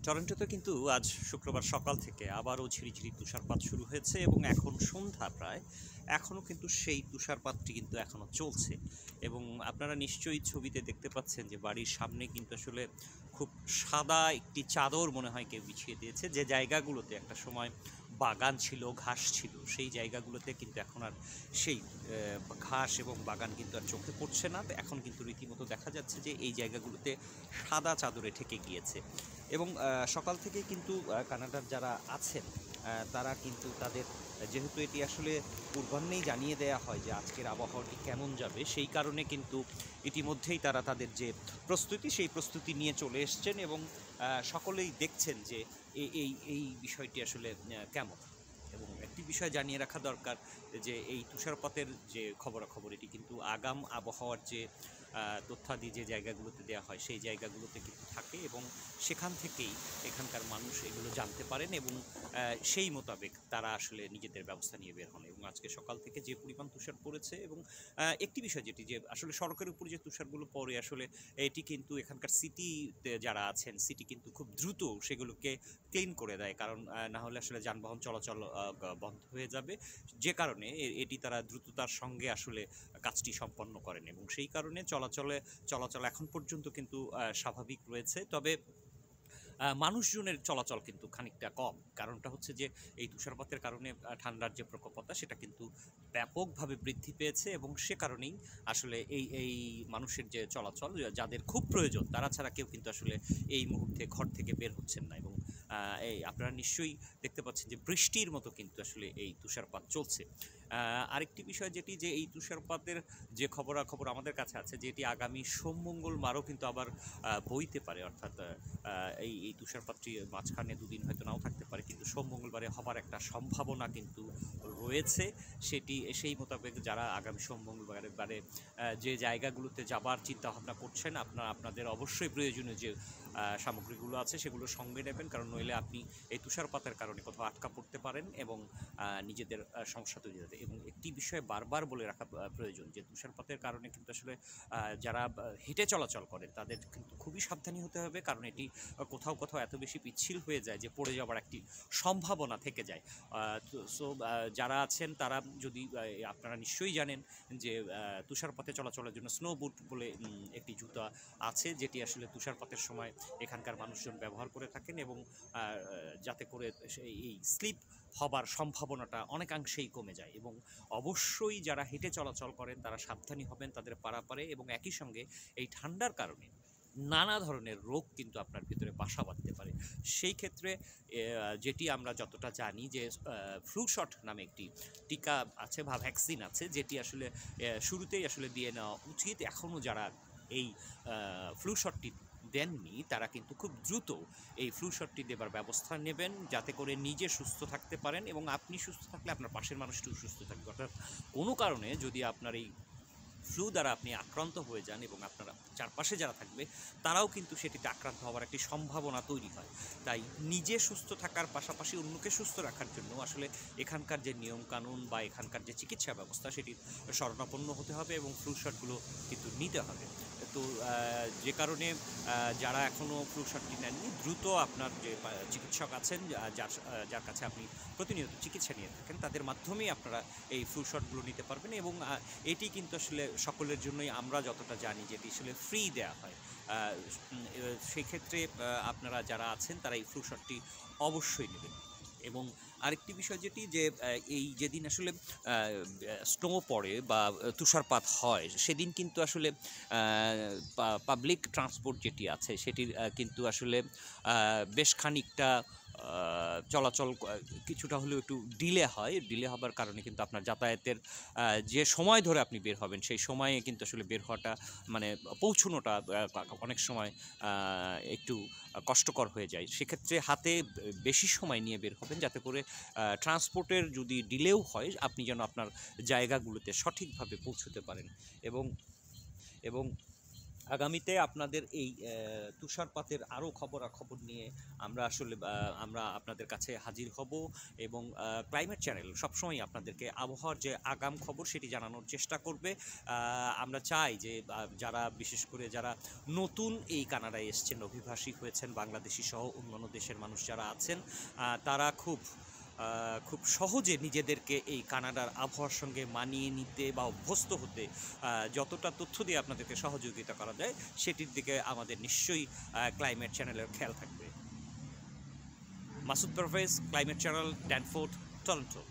টরন্টোতে কিন্তু আজ শুক্রবার সকাল থেকে আবারও ঝিরিঝিরি তুষারপাত শুরু হয়েছে এবং এখন সন্ধ্যা প্রায় এখনও কিন্তু সেই তুষারপাতটি কিন্তু এখনও চলছে এবং আপনারা নিশ্চয়ই ছবিতে দেখতে পাচ্ছেন যে বাড়ির সামনে কিন্তু আসলে খুব সাদা একটি চাদর মনে হয় কেউ বিছিয়ে দিয়েছে। যে জায়গাগুলোতে একটা সময় বাগান ছিল, ঘাস ছিল, সেই জায়গাগুলোতে কিন্তু এখন আর সেই ঘাস এবং বাগান কিন্তু আর চোখে পড়ছে না। এখন কিন্তু রীতিমতো দেখা যাচ্ছে যে এই জায়গাগুলোতে সাদা চাদরে ঢেকে গিয়েছে এবং সকাল থেকে কিন্তু কানাডার যারা আছেন তারা কিন্তু তাদের, যেহেতু এটি আসলে পূর্বাহ্নেই জানিয়ে দেওয়া হয় যে আজকের আবহাওয়াটি কেমন যাবে, সেই কারণে কিন্তু ইতিমধ্যেই তারা তাদের যে প্রস্তুতি সেই প্রস্তুতি নিয়ে চলে এসছেন এবং সকলেই দেখছেন যে এই বিষয়টি আসলে কেমন। এবং একটি বিষয় জানিয়ে রাখা দরকার যে এই তুষারপাতের যে খবরাখবর, এটি কিন্তু আগাম আবহাওয়ার যে তথ্যাদি যে জায়গাগুলোতে দেওয়া হয় সেই জায়গাগুলোতে কিন্তু থাকে এবং সেখান থেকেই এখানকার মানুষ এগুলো জানতে পারেন এবং সেই মোতাবেক তারা আসলে নিজেদের ব্যবস্থা নিয়ে বের হন। এবং আজকে সকাল থেকে যে পরিমাণ তুষার পড়েছে এবং একটি বিষয় যেটি যে আসলে সড়কের উপর যে তুষারগুলো পড়ে আসলে এটি কিন্তু এখানকার সিটিতে যারা আছেন সিটি কিন্তু খুব দ্রুত সেগুলোকে ক্লিন করে দেয়, কারণ না হলে আসলে যানবাহন চলাচল বন্ধ হয়ে যাবে, যে কারণে এটি তারা দ্রুততার সঙ্গে আসলে কাজটি সম্পন্ন করেন এবং সেই কারণে চলাচল এখন পর্যন্ত কিন্তু স্বাভাবিক রয়েছে। তবে মানুষজনের চলাচল কিন্তু খানিকটা কম। কারণটা হচ্ছে যে এই তুষারপাতের কারণে ঠান্ডার যে প্রকোপতা সেটা কিন্তু ব্যাপকভাবে বৃদ্ধি পেয়েছে এবং সে কারণেই আসলে এই মানুষের যে চলাচল, যাদের খুব প্রয়োজন তারা ছাড়া কেউ কিন্তু আসলে এই মুহূর্তে ঘর থেকে বের হচ্ছেন না এবং এই আপনারা নিশ্চয়ই দেখতে পাচ্ছেন যে বৃষ্টির মতো কিন্তু আসলে এই তুষারপাত চলছে। আরেকটি বিষয় যেটি যে এই তুষারপাতের যে খবরাখবর আমাদের কাছে আছে যে এটি আগামী সোম-মঙ্গলবারও কিন্তু আবার বইতে পারে, অর্থাৎ এই তুষারপাতটি মাঝখানে দুদিন হয়তো নাও থাকতে পারে, কিন্তু সোম-মঙ্গলবারে হবার একটা সম্ভাবনা কিন্তু রয়েছে। সেই মোতাবেক যারা আগামী সোম-মঙ্গলবারে যে জায়গাগুলোতে যাবার চিন্তাভাবনা করছেন, আপনাদের অবশ্যই প্রয়োজনীয় যে সামগ্রীগুলো আছে সেগুলো সঙ্গে নেবেন, কারণ নইলে আপনি এই তুষারপাতের কারণে কোথাও আটকা পড়তে পারেন এবং নিজেদের সমস্যা তৈরি হতে। এবং একটি বিষয় বারবার বলে রাখা প্রয়োজন যে তুষারপাতের কারণে কিন্তু আসলে যারা হেঁটে চলাচল করেন তাদের কিন্তু খুবই সাবধানী হতে হবে, কারণ এটি কোথাও কোথাও এত বেশি পিচ্ছিল হয়ে যায় যে পড়ে যাওয়ার একটি সম্ভাবনা থেকে যায়। সো যারা আছেন তারা যদি, আপনারা নিশ্চয়ই জানেন যে তুষারপাতে চলাচলের জন্য স্নো বুট বলে একটি জুতা আছে, যেটি আসলে তুষারপাতের সময় এখানকার মানুষজন ব্যবহার করে থাকেন এবং যাতে করে এই স্লিপ হবার সম্ভাবনাটা অনেকাংশেই কমে যায়। এবং অবশ্যই যারা হেঁটে চলাচল করেন তারা সাবধানী হবেন তাদের পারাপারে, এবং একই সঙ্গে এই ঠান্ডার কারণে নানা ধরনের রোগ কিন্তু আপনার ভিতরে বাসা বাঁধতে পারে। সেই ক্ষেত্রে যেটি আমরা যতটা জানি যে ফ্লু শট নামে একটি টিকা আছে বা ভ্যাকসিন আছে, যেটি আসলে শুরুতেই আসলে দিয়ে নেওয়া উচিত। এখনও যারা এই ফ্লু শটটি দেননি তারা কিন্তু খুব দ্রুত এই ফ্লু শটটি দেবার ব্যবস্থা নেবেন, যাতে করে নিজে সুস্থ থাকতে পারেন এবং আপনি সুস্থ থাকলে আপনার পাশের মানুষটিও সুস্থ থাকবে। অর্থাৎ কোনো কারণে যদি আপনার এই ফ্লু দ্বারা আপনি আক্রান্ত হয়ে যান এবং আপনারা চারপাশে যারা থাকবে তারাও কিন্তু সেটিতে আক্রান্ত হওয়ার একটি সম্ভাবনা তৈরি হয়। তাই নিজে সুস্থ থাকার পাশাপাশি অন্যকে সুস্থ রাখার জন্য আসলে এখানকার যে নিয়মকানুন বা এখানকার যে চিকিৎসা ব্যবস্থা সেটির শরণাপন্ন হতে হবে এবং ফ্লু শটগুলো কিন্তু নিতে হবে। তো যে কারণে যারা এখনও ফ্লু শটটি নেননি দ্রুত আপনার যে চিকিৎসক আছেন যার কাছে আপনি প্রতিনিয়ত চিকিৎসা নিয়ে থাকেন তাদের মাধ্যমেই আপনারা এই ফ্লু শটগুলো নিতে পারবেন। এবং এটি কিন্তু আসলে সকলের জন্যই, আমরা যতটা জানি যেটি আসলে ফ্রি দেওয়া হয়। সেক্ষেত্রে আপনারা যারা আছেন তারা এই ফ্লু শটটি অবশ্যই নেবেন। এবং আরেকটি বিষয় যেটি যে এই যেদিন আসলে স্নো পড়ে বা তুষারপাত হয় সেদিন কিন্তু আসলে পাবলিক ট্রান্সপোর্ট যেটি আছে সেটির কিন্তু আসলে বেশ খানিকটা চলাচল কিছুটা হলেও একটু ডিলে হয়। ডিলে হবার কারণে কিন্তু আপনার যাতায়াতের যে সময় ধরে আপনি বের হবেন সেই সময়ে কিন্তু আসলে বের হওয়াটা মানে পৌঁছনোটা অনেক সময় একটু কষ্টকর হয়ে যায়। সেক্ষেত্রে হাতে বেশি সময় নিয়ে বের হবেন, যাতে করে ট্রান্সপোর্টের যদি ডিলেও হয় আপনি যেন আপনার জায়গাগুলোতে সঠিকভাবে পৌঁছতে পারেন। এবং আগামীতে আপনাদের এই তুষারপাতের আরও খবরাখবর নিয়ে আমরা আপনাদের কাছে হাজির হব এবং ক্লাইমেট চ্যানেল সবসময় আপনাদেরকে আবহাওয়ার যে আগাম খবর সেটি জানানোর চেষ্টা করবে। আমরা চাই যে বিশেষ করে যারা নতুন এই কানাডায় এসছেন, অভিবাসী হয়েছেন, বাংলাদেশি সহ অন্যান্য দেশের মানুষ যারা আছেন, তারা খুব সহজে নিজেদেরকে এই কানাডার আবহাওয়ার সঙ্গে মানিয়ে নিতে বা অভ্যস্ত হতে যতটা তথ্য দিয়ে আপনাদেরকে সহযোগিতা করা যায় সেটির দিকে আমাদের নিশ্চয়ই ক্লাইমেট চ্যানেলের খেয়াল থাকবে। Masud Parvez, climate channel, ড্যানফোর্ড, Toronto.